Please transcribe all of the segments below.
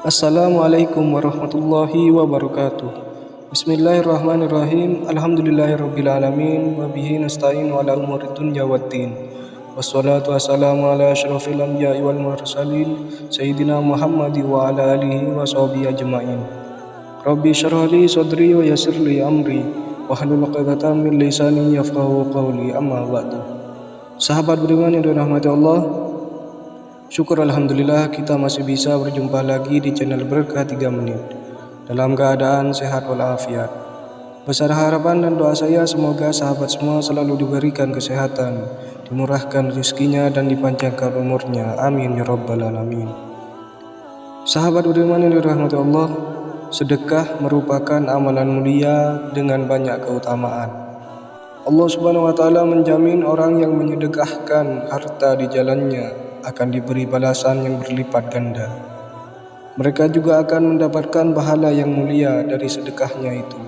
Assalamualaikum warahmatullahi wabarakatuh. Bismillahirrahmanirrahim. Alhamdulillahirrabbilalamin. Wabihi nasta'in wa ala umuri dunya waddin. Wassalatu wassalamu ala asyrafil anbiya'i wal mursalin Sayyidina Muhammadi wa ala alihi wa sahbihi ajma'in. Rabbi syrah li sadri wa yassir li amri wahlul 'uqdatam min lisani yafqahu qawli, amma ba'du. Sahabat beriman yang dirahmati Allah, syukur alhamdulillah kita masih bisa berjumpa lagi di channel Berkah 3 Menit dalam keadaan sehat walafiat. Besar harapan dan doa saya semoga sahabat semua selalu diberikan kesehatan, dimurahkan rezekinya dan dipanjangkan umurnya. Amin ya rabbal alamin. Sahabat beriman yang dirahmati Allah, sedekah merupakan amalan mulia dengan banyak keutamaan. Allah Subhanahu wa taala menjamin orang yang menyedekahkan harta di jalannya akan diberi balasan yang berlipat ganda. Mereka juga akan mendapatkan pahala yang mulia dari sedekahnya itu.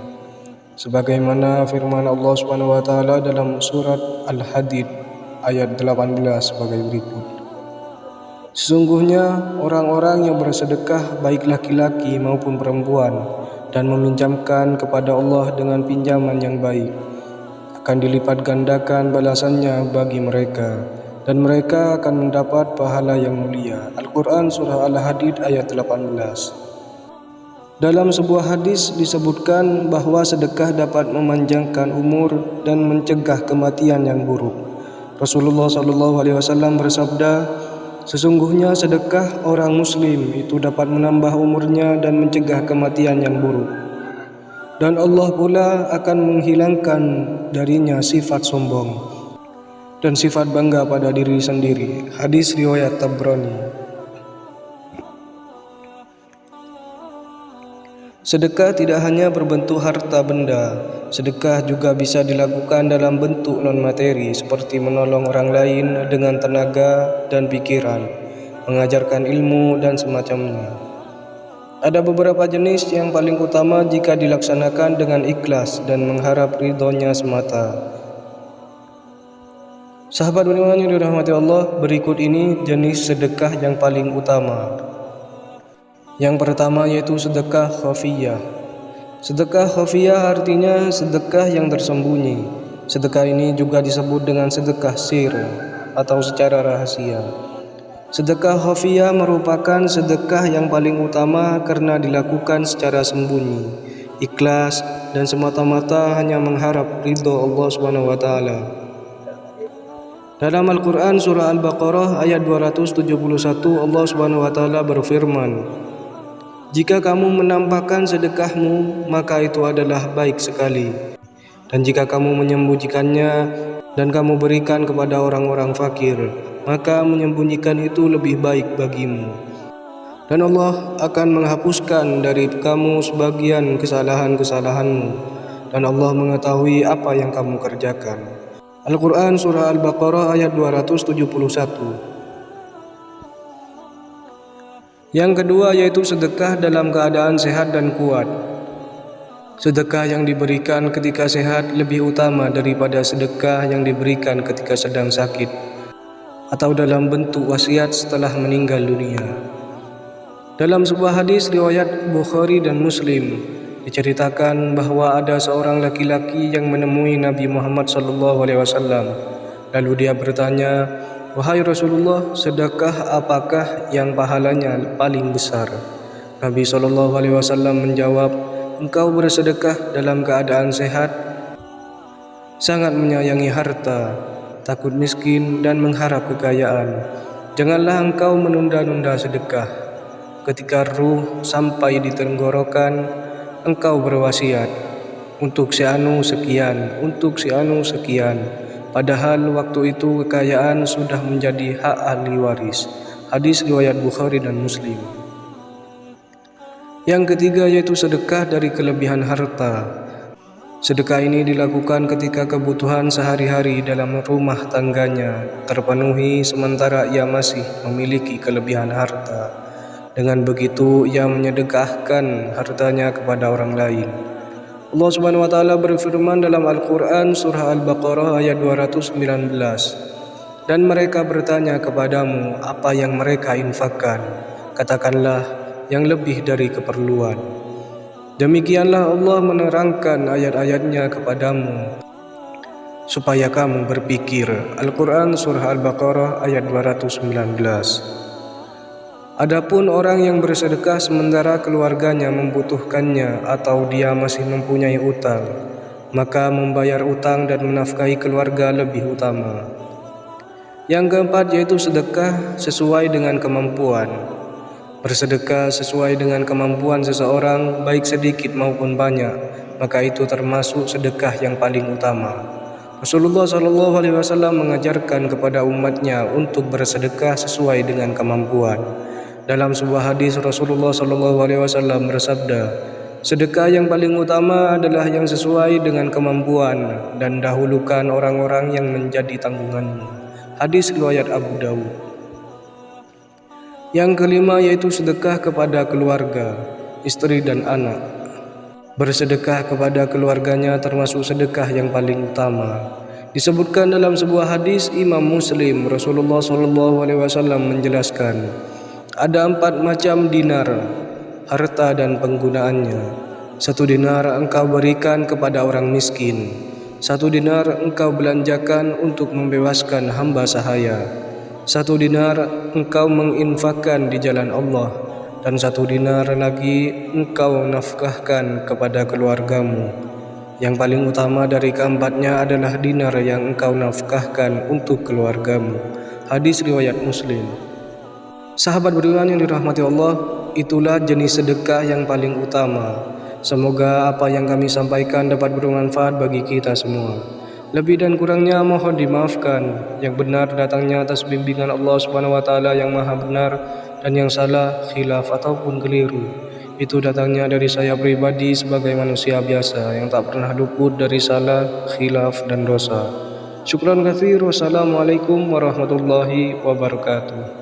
Sebagaimana firman Allah Subhanahu wa taala dalam surat Al-Hadid ayat 18 sebagai berikut. Sesungguhnya orang-orang yang bersedekah baik laki-laki maupun perempuan dan meminjamkan kepada Allah dengan pinjaman yang baik, akan dilipat gandakan balasannya bagi mereka, dan mereka akan mendapat pahala yang mulia. Al-Quran Surah Al-Hadid ayat 18. Dalam sebuah hadis disebutkan bahwa sedekah dapat memanjangkan umur dan mencegah kematian yang buruk. Rasulullah SAW bersabda, sesungguhnya sedekah orang muslim itu dapat menambah umurnya dan mencegah kematian yang buruk. Dan Allah pula akan menghilangkan darinya sifat sombong dan sifat bangga pada diri sendiri. Hadis riwayat Tabrani. Sedekah tidak hanya berbentuk harta benda, sedekah juga bisa dilakukan dalam bentuk non-materi seperti menolong orang lain dengan tenaga dan pikiran, mengajarkan ilmu dan semacamnya. Ada beberapa jenis yang paling utama jika dilaksanakan dengan ikhlas dan mengharap ridhonya semata. Sahabat beriman yang dirahmati Allah, berikut ini jenis sedekah yang paling utama. Yang pertama yaitu sedekah khafiyah. Sedekah khafiyah artinya sedekah yang tersembunyi. Sedekah ini juga disebut dengan sedekah sir atau secara rahasia. Sedekah khafiyah merupakan sedekah yang paling utama karena dilakukan secara sembunyi, ikhlas dan semata-mata hanya mengharap ridho Allah Subhanahu wa taala. Dalam Al-Quran Surah Al-Baqarah ayat 271 Allah Subhanahu wa taala berfirman, jika kamu menampakkan sedekahmu maka itu adalah baik sekali, dan jika kamu menyembunyikannya dan kamu berikan kepada orang-orang fakir, maka menyembunyikan itu lebih baik bagimu, dan Allah akan menghapuskan dari kamu sebagian kesalahan-kesalahanmu, dan Allah mengetahui apa yang kamu kerjakan. Al-Quran Surah Al-Baqarah ayat 271. Yang kedua yaitu sedekah dalam keadaan sehat dan kuat. Sedekah yang diberikan ketika sehat lebih utama daripada sedekah yang diberikan ketika sedang sakit atau dalam bentuk wasiat setelah meninggal dunia. Dalam sebuah hadis riwayat Bukhari dan Muslim diceritakan bahwa ada seorang laki-laki yang menemui Nabi Muhammad SAW. Lalu dia bertanya, wahai Rasulullah, sedekah apakah yang pahalanya paling besar? Nabi SAW menjawab, engkau bersedekah dalam keadaan sehat, sangat menyayangi harta, takut miskin dan mengharap kekayaan. Janganlah engkau menunda-nunda sedekah. Ketika ruh sampai di tenggorokan, engkau berwasiat, untuk si anu sekian, untuk si anu sekian, padahal waktu itu kekayaan sudah menjadi hak ahli waris. Hadis riwayat Bukhari dan Muslim. Yang ketiga yaitu sedekah dari kelebihan harta. Sedekah ini dilakukan ketika kebutuhan sehari-hari dalam rumah tangganya terpenuhi sementara ia masih memiliki kelebihan harta. Dengan begitu ia menyedekahkan hartanya kepada orang lain. Allah Subhanahu wa taala berfirman dalam Al-Quran Surah Al-Baqarah ayat 219, dan mereka bertanya kepadamu apa yang mereka infakkan. Katakanlah, yang lebih dari keperluan. Demikianlah Allah menerangkan ayat-ayatnya kepadamu supaya kamu berpikir. Al-Quran Surah Al-Baqarah ayat 219. Adapun orang yang bersedekah sementara keluarganya membutuhkannya atau dia masih mempunyai utang, maka membayar utang dan menafkahi keluarga lebih utama. Yang keempat yaitu sedekah sesuai dengan kemampuan. Bersedekah sesuai dengan kemampuan seseorang, baik sedikit maupun banyak, maka itu termasuk sedekah yang paling utama. Rasulullah SAW mengajarkan kepada umatnya untuk bersedekah sesuai dengan kemampuan. Dalam sebuah hadis Rasulullah SAW bersabda, sedekah yang paling utama adalah yang sesuai dengan kemampuan dan dahulukan orang-orang yang menjadi tanggunganmu. Hadis riwayat Abu Dawud. Yang kelima yaitu sedekah kepada keluarga, istri dan anak. Bersedekah kepada keluarganya termasuk sedekah yang paling utama. Disebutkan dalam sebuah hadis Imam Muslim, Rasulullah SAW menjelaskan, ada 4 macam dinar, harta dan penggunaannya. 1 dinar engkau berikan kepada orang miskin. 1 dinar engkau belanjakan untuk membebaskan hamba sahaya. 1 dinar engkau menginfakkan di jalan Allah. Dan 1 dinar lagi engkau nafkahkan kepada keluargamu. Yang paling utama dari keempatnya adalah dinar yang engkau nafkahkan untuk keluargamu. Hadis riwayat Muslim. Sahabat beriman yang dirahmati Allah, itulah jenis sedekah yang paling utama. Semoga apa yang kami sampaikan dapat bermanfaat bagi kita semua. Lebih dan kurangnya mohon dimaafkan. Yang benar datangnya atas bimbingan Allah Subhanahu wa taala yang Maha benar, dan yang salah, khilaf ataupun keliru, itu datangnya dari saya pribadi sebagai manusia biasa yang tak pernah luput dari salah, khilaf dan dosa. Syukran katsir. Wassalamualaikum warahmatullahi wabarakatuh.